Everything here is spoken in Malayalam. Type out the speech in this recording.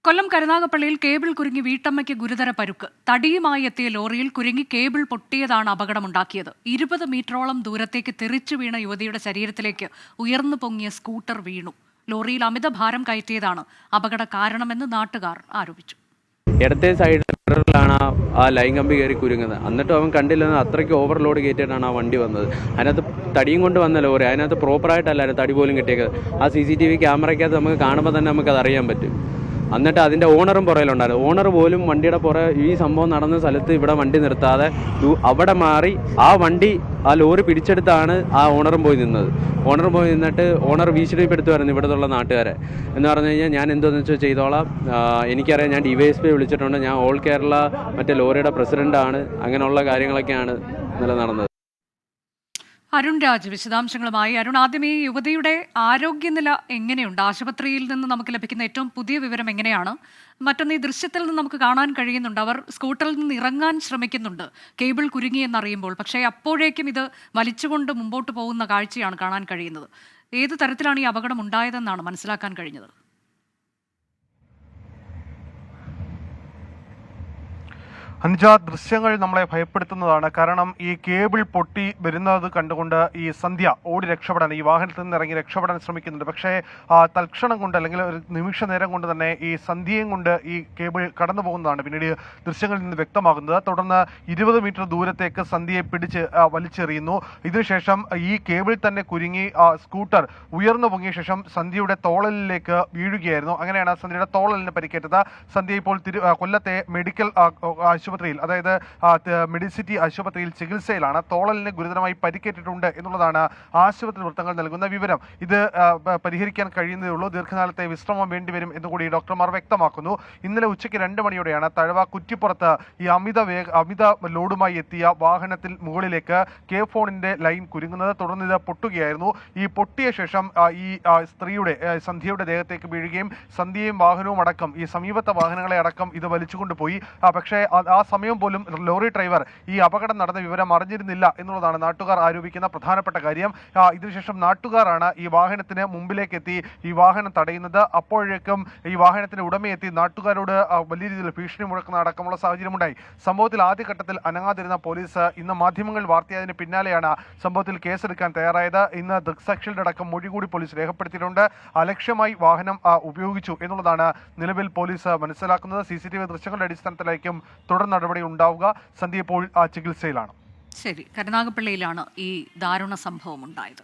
കൊല്ലം കരുനാഗപ്പള്ളിയിൽ കേബിൾ കുരുങ്ങി വീട്ടമ്മയ്ക്ക് ഗുരുതര പരുക്ക്. തടിയുമായി എത്തിയ ലോറിയിൽ കുരുങ്ങി കേബിൾ പൊട്ടിയതാണ് അപകടമുണ്ടാക്കിയത്. 20 മീറ്ററോളം ദൂരത്തേക്ക് തെറിച്ചു വീണ യുവതിയുടെ ശരീരത്തിലേക്ക് ഉയർന്നു പൊങ്ങിയ സ്കൂട്ടർ വീണു. ലോറിയിൽ അമിത ഭാരം കയറ്റിയതാണ് അപകട കാരണമെന്ന് നാട്ടുകാർ ആരോപിച്ചു. ഇടത്തെ സൈഡിലാണ് ആ ലൈൻ കമ്പി കയറി കുരുങ്ങുന്നത്. എന്നിട്ടും അവൻ കണ്ടില്ലെന്ന് അത്രയ്ക്ക് ഓവർലോഡ് കയറ്റിയിട്ടാണ് ആ വണ്ടി വന്നത്. അതിനകത്ത് തടിയും കൊണ്ട് വന്ന ലോറി, അതിനകത്ത് പ്രോപ്പറായിട്ടല്ലായിരുന്നു തടി പോലും കിട്ടിയത്. ആ CCTV ക്യാമറയ്ക്കകത്ത് നമുക്ക് കാണുമ്പോൾ തന്നെ നമുക്കത് അറിയാൻ പറ്റും. എന്നിട്ട് അതിൻ്റെ ഓണറും പുറയിലുണ്ടായിരുന്നു. ഓണർ പോലും വണ്ടിയുടെ ഈ സംഭവം നടന്ന സ്ഥലത്ത് ഇവിടെ വണ്ടി നിർത്താതെ അവിടെ മാറി ആ ലോറി പിടിച്ചെടുത്താണ് ആ ഓണറും പോയി നിന്നത്. ഓണർ പോയി നിന്നിട്ട് ഓണർ ഭീഷണിപ്പെടുത്തുമായിരുന്നു ഇവിടുത്തെ നാട്ടുകാരെ. എന്ന് പറഞ്ഞു കഴിഞ്ഞാൽ ഞാൻ എന്തോന്ന് വെച്ചാൽ ചെയ്തോളാം, എനിക്കറിയാം, ഞാൻ DYSP വിളിച്ചിട്ടുണ്ട്, ഞാൻ ഓൾ കേരള ലോറിയുടെ പ്രസിഡൻ്റാണ്, അങ്ങനെയുള്ള കാര്യങ്ങളൊക്കെയാണ് ഇന്നലെ നടന്നത്. അരുൺ രാജ് വിശദാംശങ്ങളുമായി. അരുൺ, ആദ്യം ഈ യുവതിയുടെ ആരോഗ്യനില എങ്ങനെയുണ്ട്? ആശുപത്രിയിൽ നിന്ന് നമുക്ക് ലഭിക്കുന്ന ഏറ്റവും പുതിയ വിവരം എങ്ങനെയാണ്? മറ്റൊന്ന്, ഈ ദൃശ്യത്തിൽ നിന്ന് നമുക്ക് കാണാൻ കഴിയുന്നുണ്ട് അവർ സ്കൂട്ടറിൽ നിന്ന് ഇറങ്ങാൻ ശ്രമിക്കുന്നുണ്ട് കേബിൾ കുരുങ്ങിയെന്നറിയുമ്പോൾ. പക്ഷേ അപ്പോഴേക്കും ഇത് വലിച്ചുകൊണ്ട് മുമ്പോട്ട് പോകുന്ന കാഴ്ചയാണ് കാണാൻ കഴിയുന്നത്. ഏത് തരത്തിലാണ് ഈ അപകടം ഉണ്ടായതെന്നാണ് മനസ്സിലാക്കാൻ കഴിഞ്ഞത്? അഞ്ച ദൃശ്യങ്ങൾ നമ്മളെ ഭയപ്പെടുത്തുന്നതാണ്. കാരണം ഈ കേബിൾ പൊട്ടി വരുന്നത് കണ്ടുകൊണ്ട് ഈ സന്ധ്യ ഓടി രക്ഷപ്പെടാൻ, ഈ വാഹനത്തിൽ നിന്ന് ഇറങ്ങി രക്ഷപ്പെടാൻ ശ്രമിക്കുന്നുണ്ട്. പക്ഷേ തൽക്ഷണം കൊണ്ട്, അല്ലെങ്കിൽ ഒരു നിമിഷ നേരം കൊണ്ട് തന്നെ ഈ സന്ധ്യയും കൊണ്ട് ഈ കേബിൾ കടന്നു പോകുന്നതാണ് പിന്നീട് ദൃശ്യങ്ങളിൽ നിന്ന് വ്യക്തമാകുന്നത്. തുടർന്ന് 20 മീറ്റർ ദൂരത്തേക്ക് സന്ധ്യയെ പിടിച്ച് വലിച്ചെറിയുന്നു. ഇതിനുശേഷം ഈ കേബിൾ തന്നെ കുരുങ്ങി സ്കൂട്ടർ ഉയർന്നു പൊങ്ങിയ ശേഷം സന്ധ്യയുടെ തോളലിലേക്ക് വീഴുകയായിരുന്നു. അങ്ങനെയാണ് സന്ധ്യയുടെ തോളലിന് പരിക്കേറ്റത്. സന്ധ്യ ഇപ്പോൾ കൊല്ലത്തെ മെഡിക്കൽ ആശുപത്രിയിൽ, അതായത് മെഡിസിറ്റി ആശുപത്രിയിൽ ചികിത്സയിലാണ്. തോളലിന് ഗുരുതരമായി പരിക്കേറ്റിട്ടുണ്ട് എന്നുള്ളതാണ് ആശുപത്രി വൃത്തങ്ങൾ നൽകുന്ന വിവരം. ഇത് പരിഹരിക്കാൻ കഴിയുന്നതേ ഉള്ളൂ, ദീർഘകാലത്തെ വിശ്രമം വേണ്ടിവരും എന്നുകൂടി ഡോക്ടർമാർ വ്യക്തമാക്കുന്നു. ഇന്നലെ ഉച്ചയ്ക്ക് 2 മണിയോടെയാണ് തഴവ കുറ്റിപ്പുറത്ത് ഈ അമിത ലോഡുമായി എത്തിയ വാഹനത്തിൽ മുകളിലേക്ക് K-ഫോണിന്റെ ലൈൻ കുരുങ്ങുന്നത്. തുടർന്ന് ഇത് പൊട്ടുകയായിരുന്നു. ഈ പൊട്ടിയ ശേഷം ഈ സ്ത്രീയുടെ സന്ധ്യയുടെ ദേഹത്തേക്ക് വീഴുകയും സന്ധ്യയും വാഹനവും അടക്കം, ഈ സമീപത്തെ വാഹനങ്ങളെ അടക്കം ഇത് വലിച്ചുകൊണ്ടുപോയി. പക്ഷേ ആ സമയം പോലും ലോറി ഡ്രൈവർ ഈ അപകടം നടന്ന വിവരം അറിഞ്ഞിരുന്നില്ല എന്നുള്ളതാണ് നാട്ടുകാർ ആരോപിക്കുന്ന പ്രധാനപ്പെട്ട കാര്യം. ഇതിനുശേഷം നാട്ടുകാരാണ് ഈ വാഹനത്തിന് മുമ്പിലേക്ക് എത്തി ഈ വാഹനം തടയുന്നത്. അപ്പോഴേക്കും ഈ വാഹനത്തിന്റെ ഉടമയെത്തി നാട്ടുകാരോട് വലിയ രീതിയിൽ ഭീഷണി മുഴക്കുന്ന അടക്കമുള്ള സാഹചര്യമുണ്ടായി. സംഭവത്തിൽ ആദ്യഘട്ടത്തിൽ അനങ്ങാതിരുന്ന പോലീസ് ഇന്ന് മാധ്യമങ്ങൾ വാർത്തയായതിന് പിന്നാലെയാണ് സംഭവത്തിൽ കേസെടുക്കാൻ തയ്യാറായത്. ഇന്ന് ദൃക്സാക്ഷികളുടെ അടക്കം മൊഴി കൂടി പോലീസ് രേഖപ്പെടുത്തിയിട്ടുണ്ട്. അലക്ഷ്യമായി വാഹനം ഉപയോഗിച്ചു എന്നുള്ളതാണ് നിലവിൽ പോലീസ് മനസ്സിലാക്കുന്നത്. CCTV ദൃശ്യങ്ങളുടെ അടിസ്ഥാനത്തിലായിരിക്കും തുടർ നടപടി ഉണ്ടാവുക. സന്ധ്യ ഇപ്പോൾ ചികിത്സയിലാണ്. ശരി, കരുനാഗപ്പള്ളിയിലാണ് ഈ ദാരുണ സംഭവം ഉണ്ടായത്.